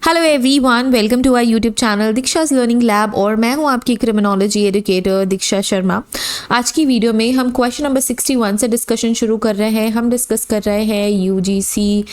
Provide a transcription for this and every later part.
Hello everyone, welcome to our YouTube channel Diksha's learning lab और मैं हूं आपकी क्रिमिनोलॉजी एजुकेटर दीक्षा शर्मा। आज की वीडियो में हम क्वेश्चन नंबर 61 से डिस्कशन शुरू कर रहे हैं। हम डिस्कस कर रहे हैं यूजीसी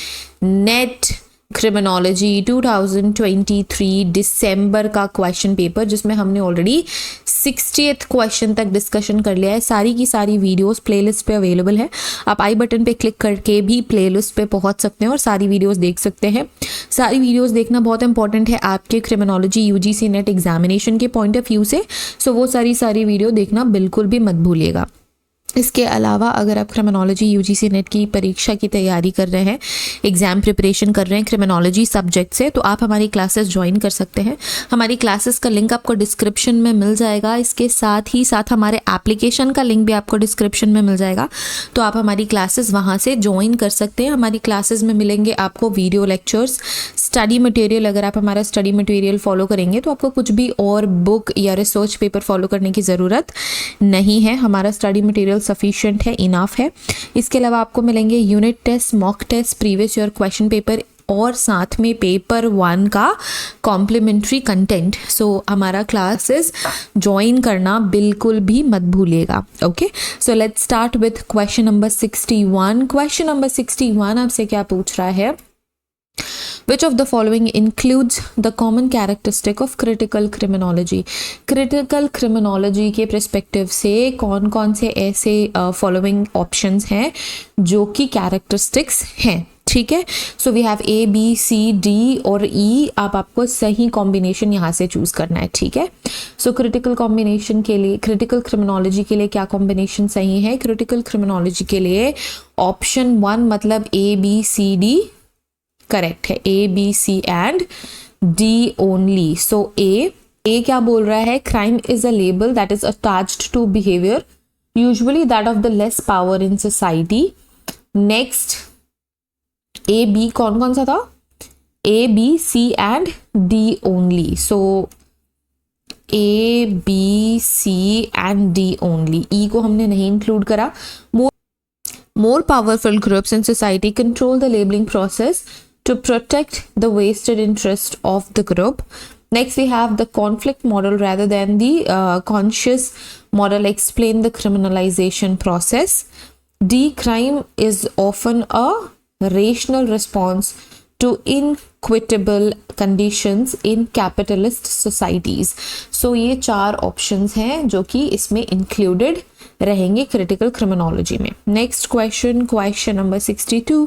नेट क्रिमिनोलॉजी 2023 दिसंबर का क्वेश्चन पेपर, जिसमें हमने ऑलरेडी 60th क्वेश्चन तक डिस्कशन कर लिया है। सारी की सारी वीडियोस प्लेलिस्ट पे अवेलेबल है। आप आई बटन पे क्लिक करके भी प्लेलिस्ट पे पहुंच सकते हैं और सारी वीडियोस देख सकते हैं। सारी वीडियोस देखना बहुत इंपॉर्टेंट है आपके क्रिमिनोलॉजी यूजीसी नेट एग्जामिनेशन के पॉइंट ऑफ व्यू से। सो वो सारी वीडियो देखना बिल्कुल भी मत भूलिएगा। इसके अलावा अगर आप क्रिमिनोलॉजी यूजीसी नेट की परीक्षा की तैयारी कर रहे हैं, एग्ज़ाम प्रिपरेशन कर रहे हैं क्रिमिनोलॉजी सब्जेक्ट से, तो आप हमारी क्लासेस ज्वाइन कर सकते हैं। हमारी क्लासेस का लिंक आपको डिस्क्रिप्शन में मिल जाएगा। इसके साथ ही साथ हमारे एप्लीकेशन का लिंक भी आपको डिस्क्रिप्शन में मिल जाएगा, तो आप हमारी क्लासेस वहाँ से ज्वाइन कर सकते हैं। हमारी क्लासेस में मिलेंगे आपको वीडियो लेक्चर्स, स्टडी मटेरियल। अगर आप हमारा स्टडी मटेरियल फॉलो करेंगे तो आपको कुछ भी और बुक या रिसर्च पेपर फॉलो करने की ज़रूरत नहीं है। हमारा स्टडी मटेरियल सफिशिएंट है, इनफ है। इसके अलावा आपको मिलेंगे unit test, mock test, previous year question paper और साथ में पेपर 1 का कॉम्प्लीमेंट्री कंटेंट। सो हमारा क्लासेस ज्वाइन करना बिल्कुल भी मत भूलिएगा। Okay, so let's start with question number 61। Question number 61 आपसे क्या पूछ रहा है? Which of the following includes the common characteristic of critical criminology? Critical criminology के perspective से कौन कौन से ऐसे following options हैं जो कि characteristics हैं? ठीक है, so we have A, B, C, D और ई। आपको सही कॉम्बिनेशन यहाँ से चूज करना है। ठीक है, सो क्रिटिकल कॉम्बिनेशन के लिए, क्रिटिकल क्रिमिनोलॉजी के लिए क्या कॉम्बिनेशन सही है? क्रिटिकल क्रिमिनोलॉजी के लिए ऑप्शन 1 मतलब A, B, C, D correct है। A, B, C and D only. So A क्या बोल रहा है? Crime is a label that is attached to behaviour usually that of the less power in society. Next A, B कौन सा था? A, B, C and D only. So A, B, C and D only. E को हमने नहीं include करा। More powerful groups in society control the labeling process to protect the vested interest of the group. Next, we have the conflict model rather than the conscious model explain the criminalization process. D, crime is often a rational response to inequitable conditions in capitalist societies. So ये 4 options हैं जो कि इसमें included रहेंगे critical criminology में। Next question, question number 62।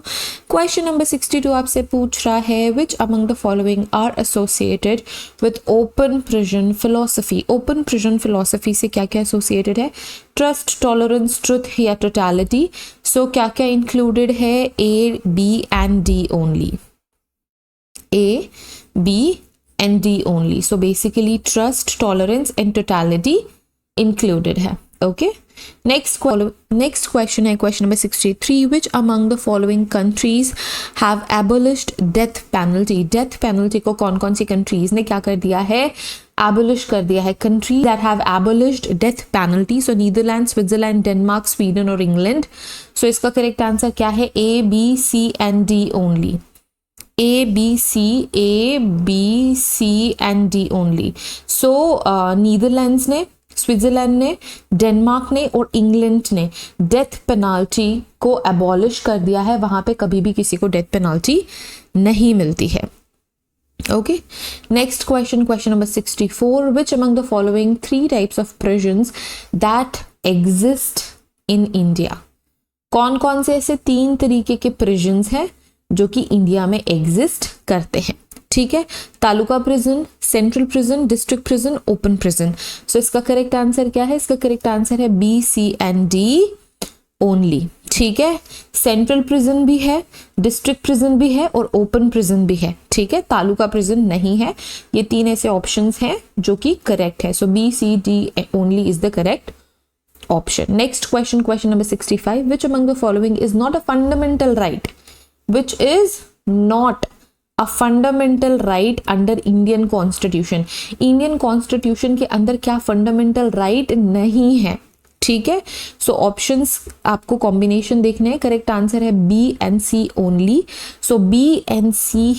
Question number 62 आपसे पूछ रहा है which among the following are associated with open prison philosophy. Open prison philosophy से क्या क्या एसोसिएटेड है? ट्रस्ट, टॉलरेंस, ट्रुथ या टोटलिटी। सो क्या क्या इंक्लूडेड है? A, B and D only. A, B and D only. So basically trust, tolerance and totality included है। Okay, next question है question number 63। which among the following countries have abolished death penalty? death penalty को कौन कौन सी countries ने क्या कर दिया है? abolish कर दिया है। countries that have abolished death penalty, so Netherland, Switzerland, Denmark, Sweden और इंग्लैंड। सो इसका करेक्ट आंसर क्या है? A, B, C and D only. A, B, C and D only. So Netherlands ने, स्विट्जरलैंड ने, Denmark ने और England ने death penalty को अबॉलिश कर दिया है। वहां पे कभी भी किसी को डेथ पेनाल्टी नहीं मिलती है। Okay, next question, question number 64। Which among the following 3 types of prisons that exist in India? कौन कौन से ऐसे 3 तरीके के प्रिजन्स हैं जो कि इंडिया में एग्जिस्ट करते हैं? ठीक है, taluka prison, central prison, district prison, open prison. So इसका करेक्ट आंसर क्या है? इसका करेक्ट आंसर है B, C and D only. ठीक है, सेंट्रल प्रिजन भी है, डिस्ट्रिक्ट प्रिजन भी है और ओपन प्रिजन भी है। ठीक है, तालुका प्रिजन नहीं है। ये 3 ऐसे ऑप्शंस हैं जो कि करेक्ट है। So B, C, D only is the correct option. Next question, question number 65। Which among the following is not a fundamental right? Which is not a fundamental right under Indian constitution? Indian constitution के अंदर क्या fundamental right नहीं है? ठीक है, so options आपको combination देखने हैं। करेक्ट आंसर है B and C only. So B and C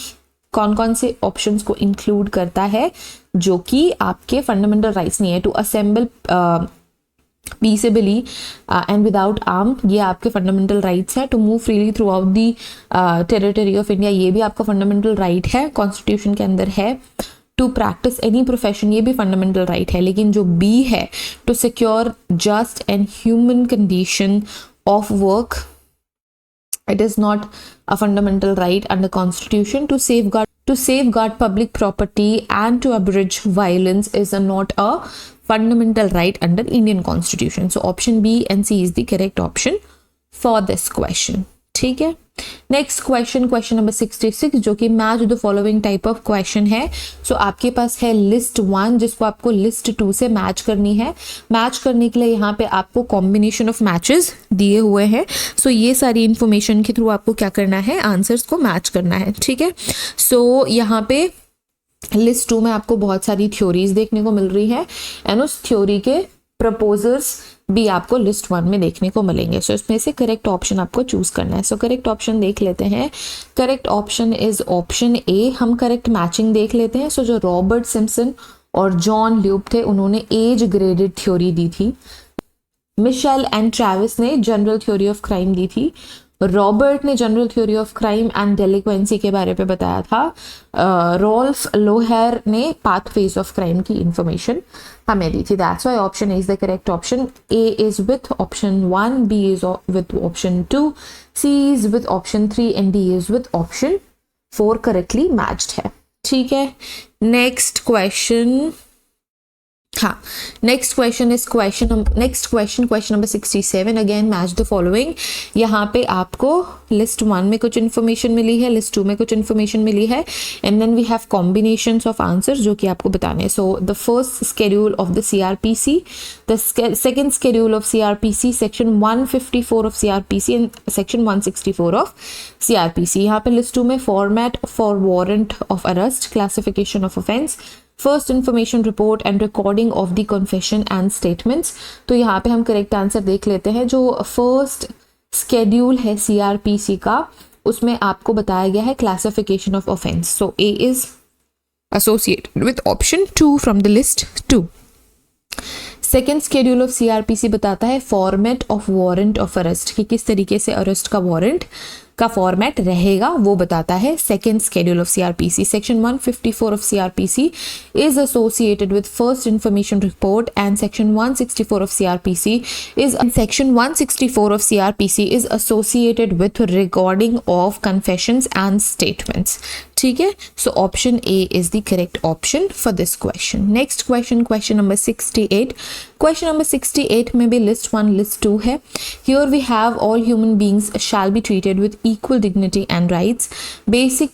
कौन कौन से ऑप्शंस को इंक्लूड करता है जो कि आपके फंडामेंटल राइट्स नहीं है। To assemble peaceably and without arm, ये आपके फंडामेंटल राइट्स है। To move freely throughout the territory of India, ये भी आपका फंडामेंटल राइट है, कॉन्स्टिट्यूशन के अंदर है। टू प्रैक्टिस एनी प्रोफेशन, ये भी फंडामेंटल राइट है। लेकिन जो बी है, to secure just and human condition of work, it is not a fundamental right under constitution. To safeguard public property and to abridge violence is not a fundamental right under Indian constitution. So option B and C is the correct option for this question. ठीक है। Next question, question number 66, जो कि match the following type of question है। सो आपके पास है list 1 जिसको आपको list 2 से मैच करनी है। मैच करने के लिए यहाँ पे आपको कॉम्बिनेशन ऑफ मैचेस दिए हुए हैं। सो ये सारी इंफॉर्मेशन के थ्रू आपको क्या करना है, आंसर्स को मैच करना है। ठीक है। सो यहाँ पे लिस्ट 2 में आपको बहुत सारी थ्योरीज देखने को मिल रही है एंड उस थ्योरी के प्रपोजर्स भी आपको लिस्ट 1 में देखने को मिलेंगे। सो इसमें से करेक्ट ऑप्शन आपको चूज करना है। सो करेक्ट ऑप्शन देख लेते हैं। Correct option is option A. हम करेक्ट मैचिंग देख लेते हैं। सो जो रॉबर्ट सिम्पसन और जॉन ल्यूब थे, उन्होंने एज ग्रेडेड थ्योरी दी थी। मिशेल एंड ट्रेविस ने जनरल थ्योरी ऑफ क्राइम दी थी। रॉबर्ट ने general theory of crime and delinquency के बारे में बताया था। रॉल्फ लोहेर ने पाथवेज ऑफ क्राइम की इंफॉर्मेशन हमें दी थी। That's why option A is the correct option. A is with option 1, B is with option 2, C is with option 3 and D is with option 4 correctly matched है। ठीक है। Next question, हाँ, next question number 67। Again match the following. यहाँ पे आपको list 1 में कुछ information मिली है, लिस्ट 2 में कुछ इन्फॉर्मेशन मिली है and then we have combinations of answers जो कि आपको बताने हैं। So the first schedule of the CRPC, the second schedule of CRPC, section 154 of CRPC and section 164 of CRPC। यहाँ पे लिस्ट 2 में format for warrant of arrest, classification of offence, first information report and recording of the confession and statements. तो यहाँ पे हम correct answer देख लेते हैं। जो फर्स्ट स्केड्यूल है CRPC का, उसमें आपको बताया गया है classification of offence. So A is associated with option 2 from the list 2। Second schedule of CRPC बताता है format of warrant of arrest, कि किस तरीके से अरेस्ट का वारंट का फॉर्मेट रहेगा, वो बताता है second schedule of CRPC। Section 154 of CRPC is associated with first information report and section 164 of CRPC is associated with recording of confessions and statements. ठीक है। So option A is the correct option for this question. Next question, question number 68। Question number 68 में भी list 1 list 2 है। Here we have all human beings shall be treated with equal dignity and rights. Basic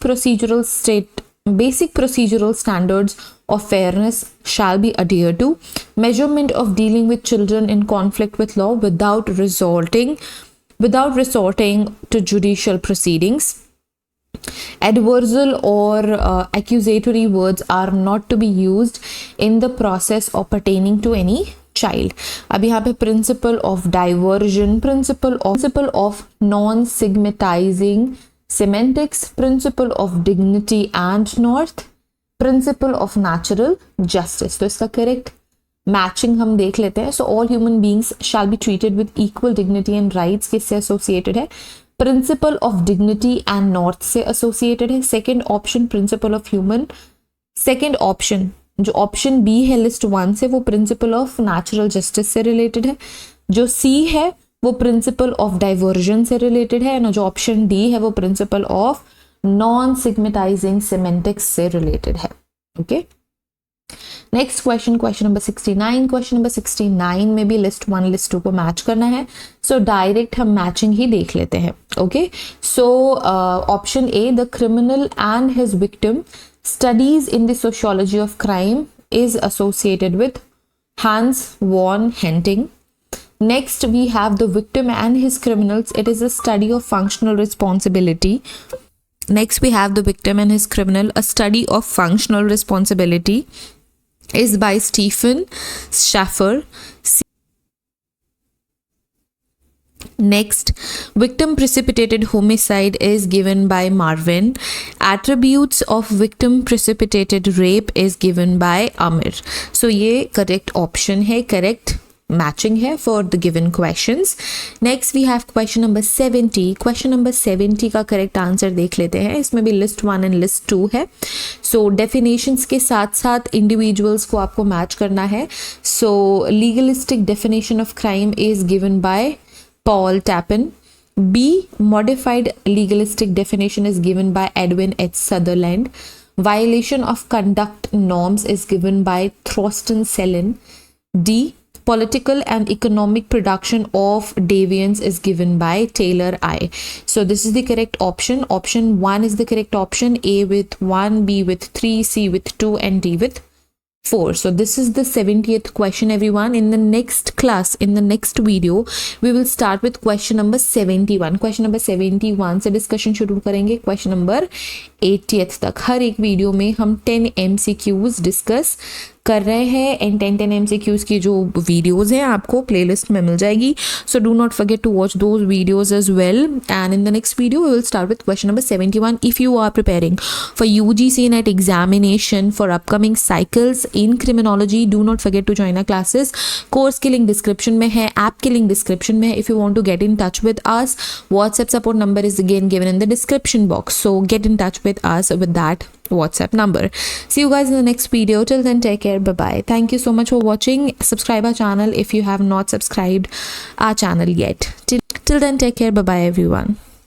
procedural standards of fairness shall be adhered to. Measurement of dealing with children in conflict with law without resorting to judicial proceedings. Adversarial or accusatory words are not to be used in the process of pertaining to any child. अब यहाँ पे principle of diversion, principle of non stigmatising semantics, principle of dignity and worth, principle of natural justice. तो इसका correct matching हम देख लेते हैं। So all human beings shall be treated with equal dignity and rights किससे associated है, principle of dignity and worth से associated है। Second option principle of human, second option जो ऑप्शन बी है लिस्ट 1 से, वो प्रिंसिपल ऑफ नेचुरल जस्टिस से related है। जो सी है वो प्रिंसिपल ऑफ डाइवर्जन से रिलेटेड है, और जो ऑप्शन डी है वो principle of non stigmatising semantics से रिलेटेड है। Okay. Next question, question number 69। Question number 69 में भी लिस्ट 1 लिस्ट 2 को मैच करना है। सो डायरेक्ट हम मैचिंग ही देख लेते हैं। Okay. So option A, the criminal and his victim studies in the sociology of crime is associated with Hans von Henting. Next we have the victim and his criminals. It is a study of functional responsibility. Next we have the victim and his criminal. A study of functional responsibility is by Stephen Schaffer. Next, victim precipitated homicide is given by Marvin. Attributes of victim precipitated rape is given by Amir. So ये correct option है, correct matching है for the given questions. Next we have question number 70. Question number 70 का correct answer देख लेते हैं. इसमें भी list 1 and list 2 है. So definitions के साथ साथ individuals को आपको match करना है. So legalistic definition of crime is given by Paul Tappan. B. Modified legalistic definition is given by Edwin H. Sutherland. Violation of conduct norms is given by Thorsten Selin. D. Political and economic production of deviance is given by Taylor I. So this is the correct option. Option 1 is the correct option. A with 1, B with 3, C with 2 and D with 4. So this is the 70th question, everyone. In the next class, in the next video, we will start with question number 71. Question number 71 से discussion शुरू करेंगे question number 80th तक. हर एक video में हम 10 MCQs discuss कर रहे हैं एंड 10 MCQs की जो वीडियोस हैं आपको प्लेलिस्ट में मिल जाएगी. So do not forget to watch those videos as well. And in the next video we will start with question number 71. If you are preparing for UGC NET examination for upcoming cycles in criminology, do not forget to join our classes. Course की link description में है, app की link description में है. If you want to get in touch with us, WhatsApp support number is again given in the description box. So gate in touch with us with that WhatsApp number. See you guys in the next video. Till then, take care. Bye bye. Thank you so much for watching. Subscribe our channel if you have not subscribed our channel yet. Till then, take care. Bye bye, everyone.